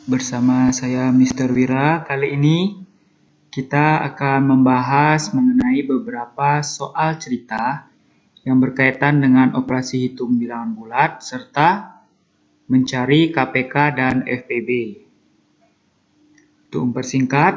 Bersama saya Mr. Wira. Kali ini kita akan membahas mengenai beberapa soal cerita yang berkaitan dengan operasi hitung bilangan bulat serta mencari KPK dan FPB. Untuk mempersingkat,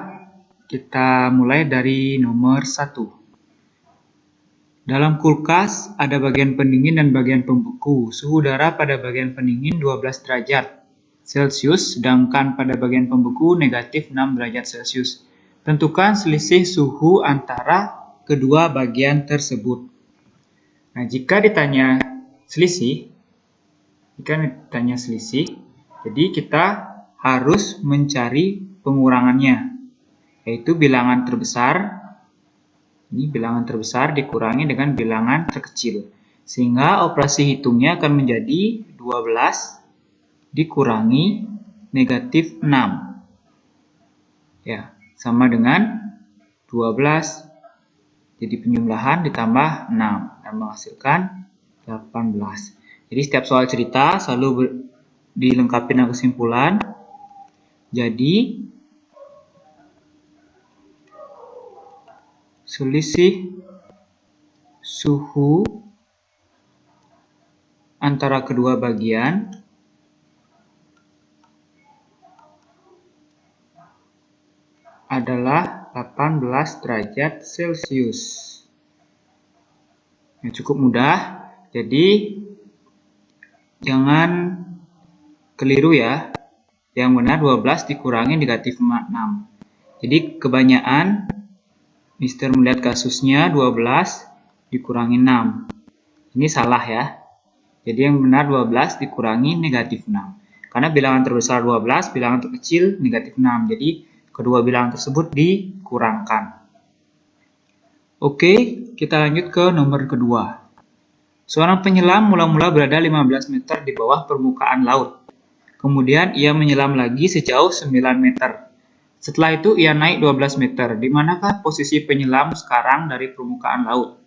kita mulai dari nomor 1. Dalam kulkas ada bagian pendingin dan bagian pembeku. Suhu udara pada bagian pendingin 12 derajat Celcius, sedangkan pada bagian pembeku negatif 6 derajat Celcius. Tentukan selisih suhu antara kedua bagian tersebut. Nah, jika ditanya selisih, jadi kita harus mencari pengurangannya, yaitu bilangan terbesar. Ini bilangan terbesar dikurangi dengan bilangan terkecil, sehingga operasi hitungnya akan menjadi 12 dikurangi negatif 6. Ya, sama dengan 12. Jadi penjumlahan ditambah 6 dan menghasilkan 18. Jadi setiap soal cerita selalu dilengkapi dengan kesimpulan. Jadi selisih suhu antara kedua bagian adalah 18 derajat Celcius. Ya, cukup mudah, jadi jangan keliru ya. Yang benar 12 dikurangi negatif 6. Jadi kebanyakan Mister melihat kasusnya 12 dikurangi 6. Ini salah ya. Jadi yang benar 12 dikurangi negatif 6. Karena bilangan terbesar 12, bilangan terkecil negatif 6. Jadi kedua bilangan tersebut dikurangkan. Oke, kita lanjut ke nomor kedua. Seorang penyelam mula-mula berada 15 meter di bawah permukaan laut. Kemudian ia menyelam lagi sejauh 9 meter. Setelah itu ia naik 12 meter. Di manakah posisi penyelam sekarang dari permukaan laut?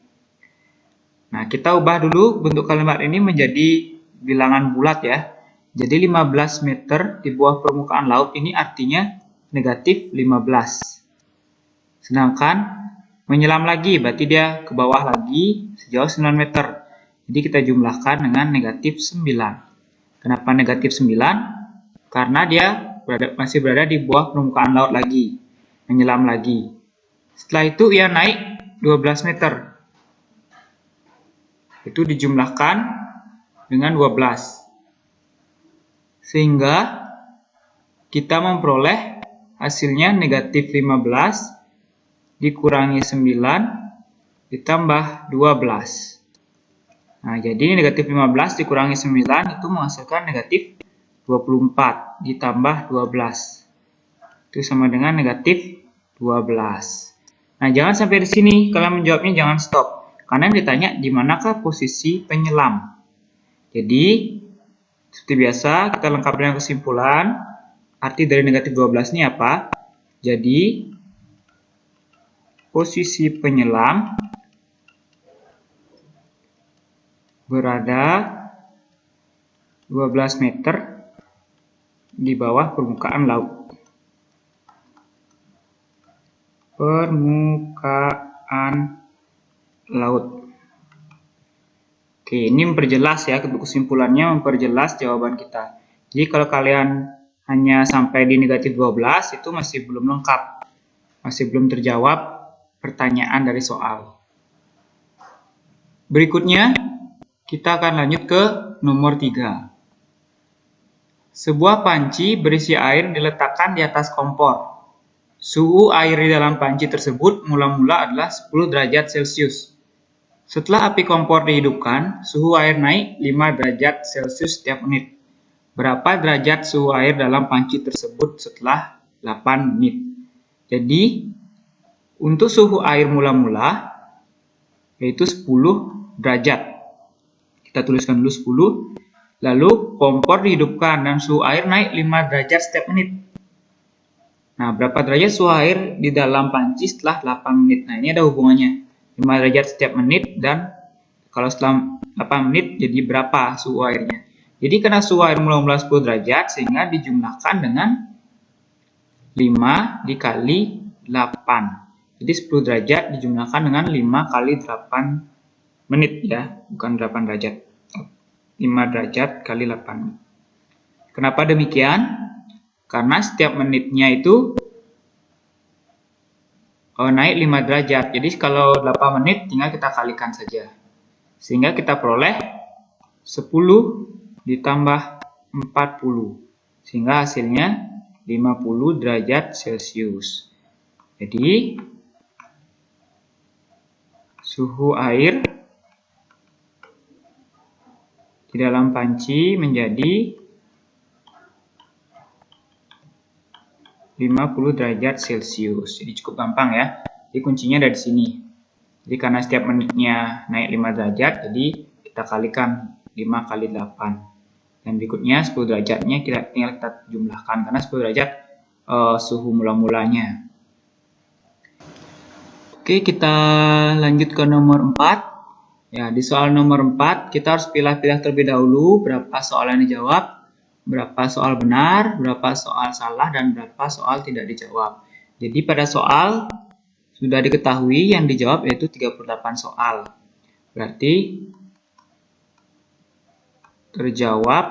Nah, kita ubah dulu bentuk kalimat ini menjadi bilangan bulat ya. Jadi 15 meter di bawah permukaan laut ini artinya negatif 15. Sedangkan menyelam lagi berarti dia ke bawah lagi sejauh 9 meter. Jadi kita jumlahkan dengan negatif 9. Kenapa negatif 9? Karena dia masih berada di bawah permukaan laut lagi. Menyelam lagi. Setelah itu ia naik 12 meter. Itu dijumlahkan dengan 12. Sehingga kita memperoleh hasilnya negatif 15 dikurangi 9 ditambah 12. Nah, jadi negatif 15 dikurangi 9 itu menghasilkan negatif 24 ditambah 12. Itu sama dengan negatif 12. Nah, jangan sampai di sini. Kalian menjawabnya jangan stop. Karena yang ditanya di manakah posisi penyelam. Jadi, seperti biasa kita lengkapi dengan kesimpulan. Arti dari negatif 12 ini apa? Jadi, posisi penyelam berada 12 meter di bawah permukaan laut. Permukaan laut. Oke, ini memperjelas ya, kesimpulannya memperjelas jawaban kita. Jadi kalau kalian hanya sampai di negatif 12 itu masih belum lengkap. Masih belum terjawab pertanyaan dari soal. Berikutnya, kita akan lanjut ke nomor 3. Sebuah panci berisi air diletakkan di atas kompor. Suhu air di dalam panci tersebut mula-mula adalah 10 derajat Celcius. Setelah api kompor dihidupkan, suhu air naik 5 derajat Celcius setiap menit. Berapa derajat suhu air dalam panci tersebut setelah 8 menit? Jadi, untuk suhu air mula-mula yaitu 10 derajat. Kita tuliskan dulu 10. Lalu kompor dihidupkan dan suhu air naik 5 derajat setiap menit. Nah, berapa derajat suhu air di dalam panci setelah 8 menit? Nah, ini ada hubungannya. 5 derajat setiap menit dan kalau setelah 8 menit jadi berapa suhu airnya? Jadi karena suhu air mula-mula 10 derajat, sehingga dijumlahkan dengan 5 dikali 8. Jadi 10 derajat dijumlahkan dengan 5 kali 8 menit ya, bukan 8 derajat. 5 derajat kali 8. Kenapa demikian? Karena setiap menitnya itu naik 5 derajat. Jadi kalau 8 menit tinggal kita kalikan saja. Sehingga kita peroleh 10 ditambah 40. Sehingga hasilnya 50 derajat Celcius. Jadi suhu air di dalam panci menjadi 50 derajat Celcius. Jadi cukup gampang ya. Jadi kuncinya ada di sini. Jadi karena setiap menitnya naik 5 derajat, jadi kita kalikan 5 kali 8. Dan berikutnya 10 derajatnya tinggal kita jumlahkan karena 10 derajat suhu mula-mulanya. Oke, kita lanjut ke nomor 4. Ya, di soal nomor 4 kita harus pilih-pilih terlebih dahulu berapa soal yang dijawab, berapa soal benar, berapa soal salah, dan berapa soal tidak dijawab. Jadi pada soal sudah diketahui yang dijawab yaitu 38 soal. Berarti terjawab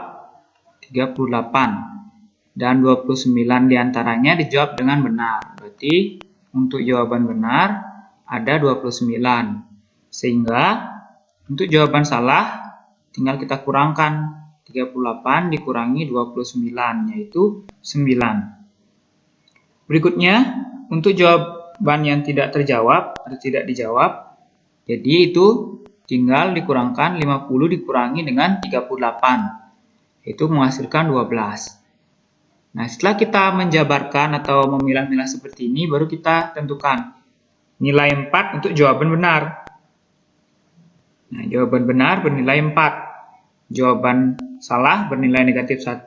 38 dan 29 diantaranya dijawab dengan benar. Berarti untuk jawaban benar ada 29. Sehingga untuk jawaban salah tinggal kita kurangkan 38 dikurangi 29 yaitu 9. Berikutnya untuk jawaban yang tidak terjawab atau tidak dijawab, jadi itu tinggal dikurangkan 50 dikurangi dengan 38, yaitu menghasilkan 12. Nah, setelah kita menjabarkan atau memilah-milah seperti ini, baru kita tentukan nilai 4 untuk jawaban benar. Nah, jawaban benar bernilai 4. Jawaban salah bernilai negatif 1.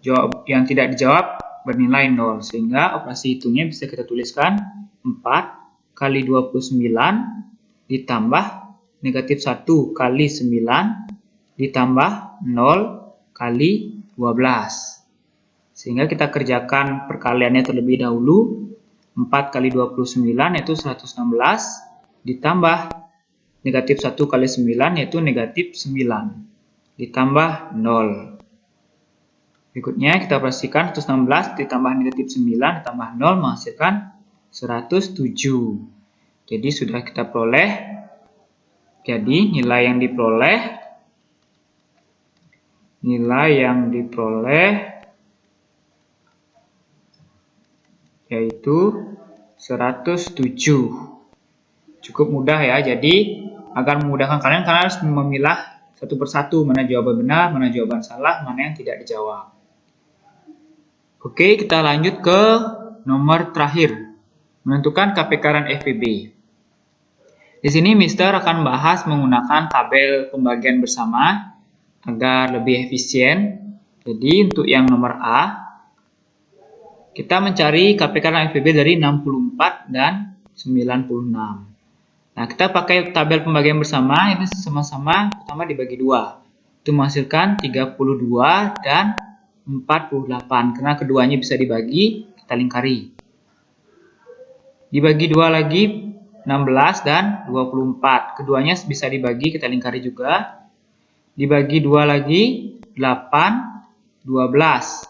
Jawab yang tidak dijawab bernilai 0. Sehingga operasi hitungnya bisa kita tuliskan 4 kali 29 ditambah negatif 1 kali 9 ditambah 0 kali 12. Sehingga kita kerjakan perkaliannya terlebih dahulu. 4 kali 29 yaitu 116 ditambah negatif 1 kali 9 yaitu negatif 9 ditambah 0. Berikutnya kita operasikan 116 ditambah negatif 9 ditambah 0 menghasilkan 107. Jadi sudah kita peroleh. Jadi nilai yang diperoleh yaitu 107. Cukup mudah ya. Jadi agar memudahkan kalian harus memilah satu persatu mana jawaban benar, mana jawaban salah, mana yang tidak dijawab. Oke, kita lanjut ke nomor terakhir, menentukan KPKRAN FEB. Di sini Mister akan bahas menggunakan tabel pembagian bersama agar lebih efisien. Jadi untuk yang nomor A, kita mencari KPKRAN FEB dari 64 dan 96. Nah, kita pakai tabel pembagian bersama, ini sama-sama pertama dibagi 2. Itu menghasilkan 32 dan 48. Karena keduanya bisa dibagi, kita lingkari. Dibagi 2 lagi 16 dan 24. Keduanya bisa dibagi, kita lingkari juga. Dibagi 2 lagi 8, 12.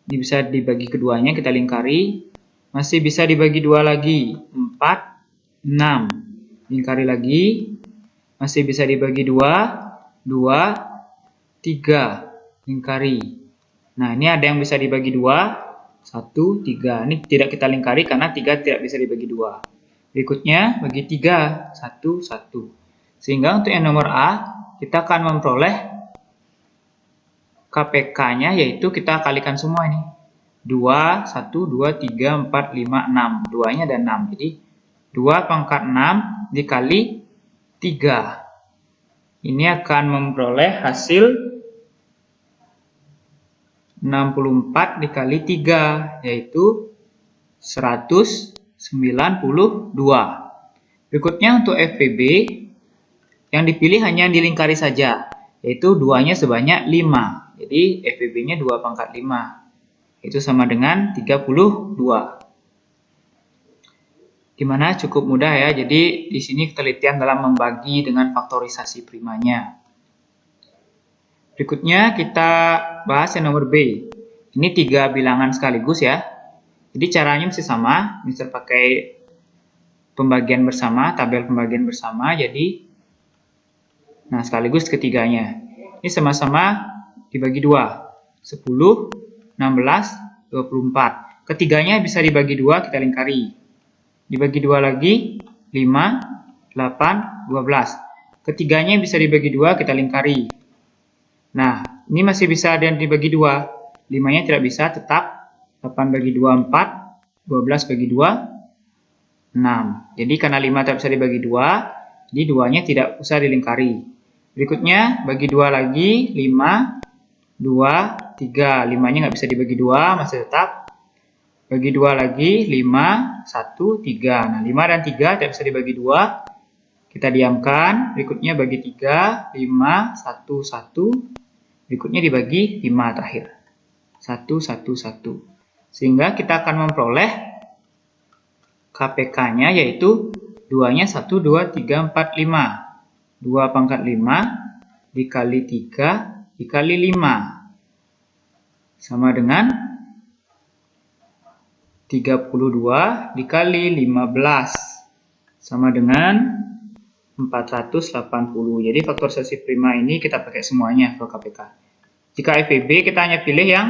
Ini bisa dibagi keduanya, kita lingkari. Masih bisa dibagi 2 lagi 4, 6. Lingkari lagi. Masih bisa dibagi 2, 3. Lingkari. Nah, ini ada yang bisa dibagi 2, 1, 3. Ini tidak kita lingkari karena 3 tidak bisa dibagi 2. Berikutnya bagi 3, 1, 1. Sehingga untuk yang nomor A, kita akan memperoleh KPK-nya yaitu kita kalikan semua ini. 2, 1, 2, 3, 4, 5, 6. 2-nya ada 6. Jadi 2 pangkat 6 dikali 3. Ini akan memperoleh hasil 64 dikali 3, yaitu 192. Berikutnya untuk FPB, yang dipilih hanya dilingkari saja. yaitu 2-nya sebanyak 5. Jadi FEB-nya 2 pangkat 5. Itu sama dengan 32. Gimana? Cukup mudah ya. Jadi di sini ketelitian dalam membagi dengan faktorisasi primanya. Berikutnya kita bahas yang nomor B. Ini 3 bilangan sekaligus ya. Jadi caranya masih sama. Mister pakai pembagian bersama, tabel pembagian bersama. Jadi, nah sekaligus ketiganya. Ini sama-sama dibagi 2. 10, 16, 24. Ketiganya bisa dibagi 2, kita lingkari. Dibagi 2 lagi, 5, 8, 12. Ketiganya bisa dibagi 2, kita lingkari. Nah, ini masih bisa dan dibagi 2. 5-nya tidak bisa, tetap 8 bagi 2, 4. 12 bagi 2, 6. Jadi karena 5 tidak bisa dibagi 2, jadi 2-nya tidak usah dilingkari. Berikutnya, bagi 2 lagi, 5, 2, 3. 5-nya nggak bisa dibagi 2, masih tetap. Bagi 2 lagi, 5, 1, 3. Nah, 5 dan 3 tidak bisa dibagi 2. Kita diamkan. Berikutnya bagi 3, 5, 1, 1. Berikutnya dibagi 5 terakhir. 1, 1, 1. Sehingga kita akan memperoleh KPK-nya yaitu 2-nya 1, 2, 3, 4, 5. 2 pangkat 5 dikali 3 dikali 5. Sama dengan 32 dikali 15. Sama dengan 480. Jadi faktorisasi prima ini kita pakai semuanya ke KPK. Jika FEB kita hanya pilih yang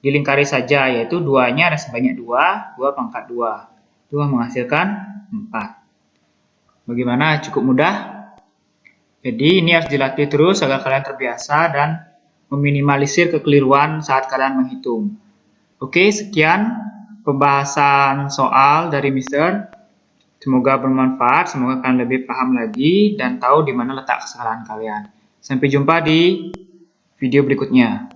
dilingkari saja, yaitu 2-nya ada sebanyak 2, 2 pangkat 2. Itu menghasilkan 4. Bagaimana? Cukup mudah? Jadi ini harus dilatih terus agar kalian terbiasa dan meminimalisir kekeliruan saat kalian menghitung. Oke, sekian pembahasan soal dari Mister. Semoga bermanfaat, semoga kalian lebih paham lagi dan tahu di mana letak kesalahan kalian. Sampai jumpa di video berikutnya.